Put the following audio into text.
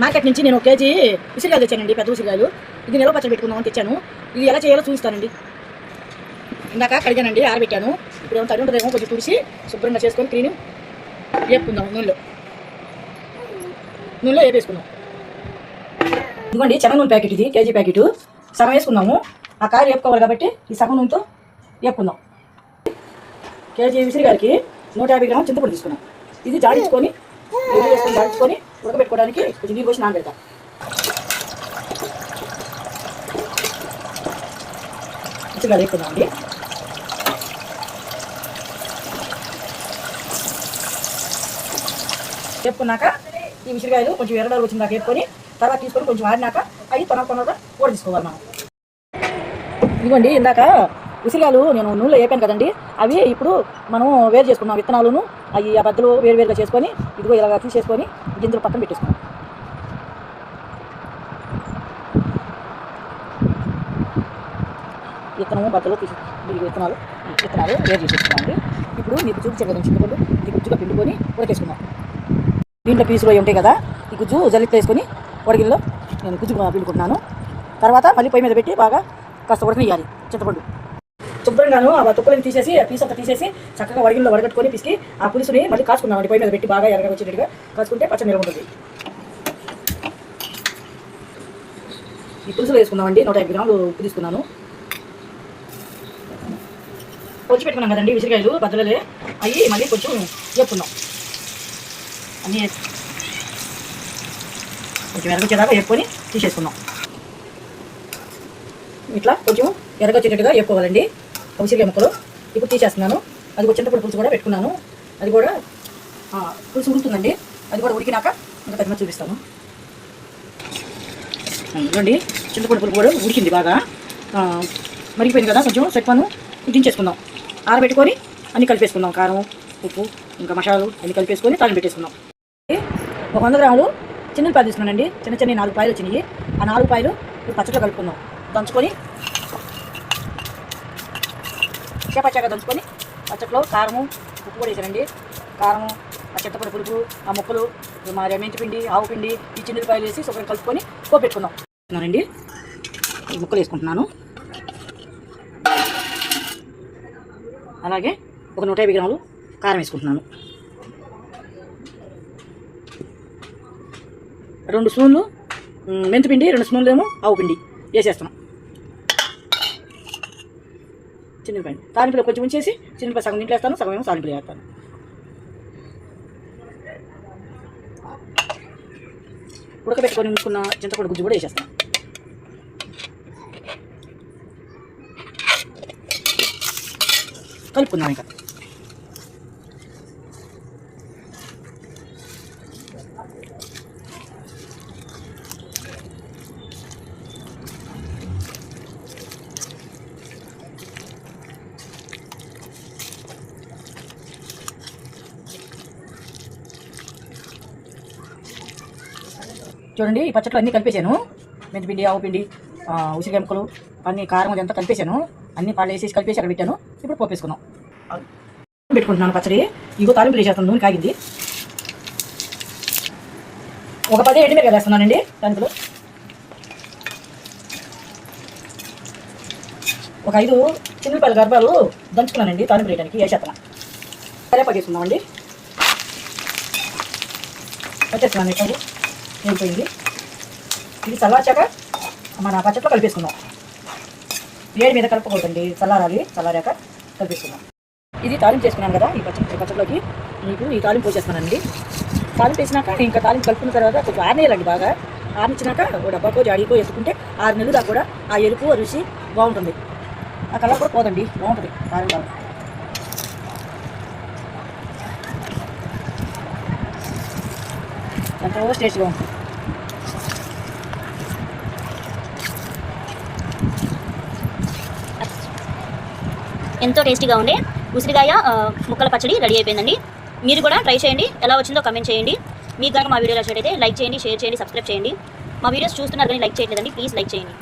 Market నుంచి నేను 1 KG ఉసిరికాయలు తెచ్చానండి, పెద్ద ఉసిరికాయలు. ఇది నిల్వ పచ్చడి పెట్టుకుందామని తెచ్చాను. ఇది ఎలా చేయాలో చూపిస్తానండి. ఇందాక కడిగానండి, ఆరబెట్టాను. ఇప్పుడు ఏమో తడి ఉంటుందేమో కొంచెం తుడిసి శుభ్రంగా చేసుకొని క్లీన్ వేపుకుందాం. నూనెలో వేపేసుకుందాం. ఇదిగోండి శనగ నూనె ప్యాకెట్, ఇది కేజీ ప్యాకెట్. సగం వేసుకుందాము. ఆ కాయలు వేపుకోవాలి కాబట్టి ఈ సగం నూనెతో వేపుకుందాం. కేజీ ఉసిరికాయలకి 150 గ్రాముల చింతపండు తీసుకున్నాం. ఇది జాడించుకొని ఉడకబెట్టుకోవడానికి కొంచెం నీళ్ళు పోసి నానబెడతాం. ఉసిరికాయలు వేసుకుందామండి. వేపుకున్నాక ఈ ఉసిరికాయలు కొంచెం ఎర్రడాలు వచ్చిందాక వేపుకొని తర్వాత తీసుకొని కొంచెం ఆడినాక అవి తొనగా కూడా తీసుకోవాలి మనం. ఇదిగోండి ఇందాక ఉసిరికాయలు నేను నూనెలో వేపాను కదండి, అవి ఇప్పుడు మనం వేరు చేసుకున్నాం. విత్తనాలను అవి ఆ బద్దలు వేరువేరుగా చేసుకొని ఇదిగో ఇలా తీసేసుకొని గింజలు పక్కన పెట్టేసుకున్నాం. విత్తనము బద్దలు విత్తనాలు వేరు చేసేసుకున్నామండి. ఇప్పుడు మీకు చూపించాను కదా చింతపండు, ఇది గుజ్జుగా పిండుకొని ఉడకేసుకున్నాం. దీంట్లో పీసులు అవి ఉంటాయి కదా, ఈ గుజ్జు జల్లితో వేసుకొని ఉడగిల్లో నేను గుజ్జు పిండుకుంటున్నాను. తర్వాత మళ్ళీ పొయ్యి మీద పెట్టి బాగా కాస్త ఉడకనియాలి. చింతపండు శుభ్రంగాను ఆ తుక్కలను తీసేసి ఆ పీస్ అంతా తీసేసి చక్కగా వడిగిల్లో వడగట్టుకొని పిసికి ఆ పులుసుని మళ్ళీ కాచుకున్నామండి. పొయ్యి మీద పెట్టి బాగా ఎర్రగా వచ్చేటట్టుగా కాచుకుంటే పచ్చడి నిల్వ ఉంటుంది. ఈ పులుసులో వేసుకున్నామండి. 150 గ్రాములు ఉప్పు తీసుకున్నాను. పొచ్చి పెట్టుకున్నాం కదండి ఉసిరికాయలు బద్దలే, అవి మళ్ళీ కొంచెం వేపుకున్నాం. అన్నీ కొంచెం ఎర్రగొచ్చేదాకా వేపుకొని తీసేసుకున్నాం. ఇట్లా కొంచెం ఎర్రగొచ్చేటట్టుగా వేపుకోవాలండి ఉసిరికాయ ముక్కలు. ఇప్పుడు తీసేస్తున్నాను. అది కూడా చింతపండు పులుసు కూడా పెట్టుకున్నాను. అది కూడా పులుసు ఉడుకుతుందండి. అది కూడా ఉడికినాక ఇంకా తగిన చూపిస్తాను. ఇదిగోండి చింతపండు పులుసు కూడా ఉడికింది, బాగా మరిగిపోయింది కదా. కొంచెం సెట్పాను దించేసుకుందాం. ఆరబెట్టుకొని అన్నీ కలిపేసుకుందాం. కారం, ఉప్పు, ఇంకా మసాలాలు అన్నీ కలిపేసుకొని తాళం పెట్టేసుకుందాం. 100 గ్రాములు చిన్నపాయలు తీసుకున్నానండి. చిన్న 4 పాయలు వచ్చినాయి. ఆ 4 పాయలు ఇప్పుడు పచ్చడిలో కలుపుకుందాం. దంచుకొని పచ్చగా దంచుకొని పచ్చట్లో కారము, ఉప్పు కూడా వేసానండి. కారము, ఆ చింతపండు పులుపు, ఆ ముక్కలు, మరి మెంతిపిండి, ఆవు పిండి, ఈ చిన్నపాయలు వేసి శుభ్రం కలుపుకొని పోపెట్టుకుందాం. ఈ ముక్కలు వేసుకుంటున్నాను. అలాగే ఒక 150 గ్రాములు కారం వేసుకుంటున్నాను. 2 స్పూన్లు మెంతిపిండి, 2 స్పూన్లు ఏమో ఆవు పిండి వేసేస్తున్నాం. చిన్నపాయ తాలింపులో కొంచెం ఉంచేసి చిన్నపాయ సగం ఇంట్లో వేస్తాను, సగం ఏమో తాలింపులో వేస్తాను. ఉడకబెట్టుకొని ఉంచుకున్న చింతపండు గుజ్జు కూడా వేసేస్తాను. కలుపుకుందాం. ఇంకా చూడండి ఈ పచ్చట్లో అన్నీ కలిపేసాను. మెంతిపిండి, ఆవు పిండి, ఉసిరికాయ ముక్కలు అన్నీ, కారం అదంతా కలిపేసాను. అన్ని పాలు వేసేసి కలిపేసి అక్కడ పెట్టాను. ఇప్పుడు పోపేసుకున్నాం. పెట్టుకుంటున్నాను పచ్చడి. ఇగో తాలింపులు వేసేస్తాను. నూనె కాగింది. ఒక 10 ఎండుమిరపకాయలు వేస్తున్నానండి. తాలింపులు ఒక 5 చిన్నపాయల గర్భాలు దంచుకున్నానండి. తాలింపు వేయడానికి వేసేస్తాను. కరేపాకు వేసుకుందామండి. వచ్చేస్తున్నాను. ఇక్కడ అయిపోయింది. ఇది చల్లార్చాక మన పచ్చట్లో కలిపేసుకుందాం. వేడి మీద కలపకూడదండి, చల్లారాలి. చల్లారాక కలిపేసుకుందాం. ఇది తాలింపు చేసుకున్నాను కదా, ఈ పచ్చట్లోకి మీకు ఈ తాలింపు పోసేస్తున్నానండి. తాలింపు వేసినాక ఇంకా తాలింపు కలుపుకున్న తర్వాత కొంచెం ఆరనేయాలండి. బాగా ఆరించినాక ఒక డబ్బాకో జాడీకో వేసుకుంటే 6 నెలలు దాకా కూడా ఆ ఎరుపు రుచి బాగుంటుంది. ఆ కలర్ కూడా పోదండి, బాగుంటుంది కారం కారం. ఎంతో టేస్ట్గా ఉంటుంది. ఎంతో టేస్టీగా ఉండే ఉసిరికాయ ముక్కల పచ్చడి రెడీ అయిపోయిందండి. మీరు కూడా ట్రై చేయండి. ఎలా వచ్చిందో కమెంట్ చేయండి. మీకు కనుక మా వీడియో నచ్చినట్లయితే లైక్ చేయండి, షేర్ చేయండి, సబ్స్క్రైబ్ చేయండి. మా వీడియోస్ చూస్తున్నారు కానీ లైక్ చేయట్లేదండి, ప్లీజ్ లైక్ చేయండి.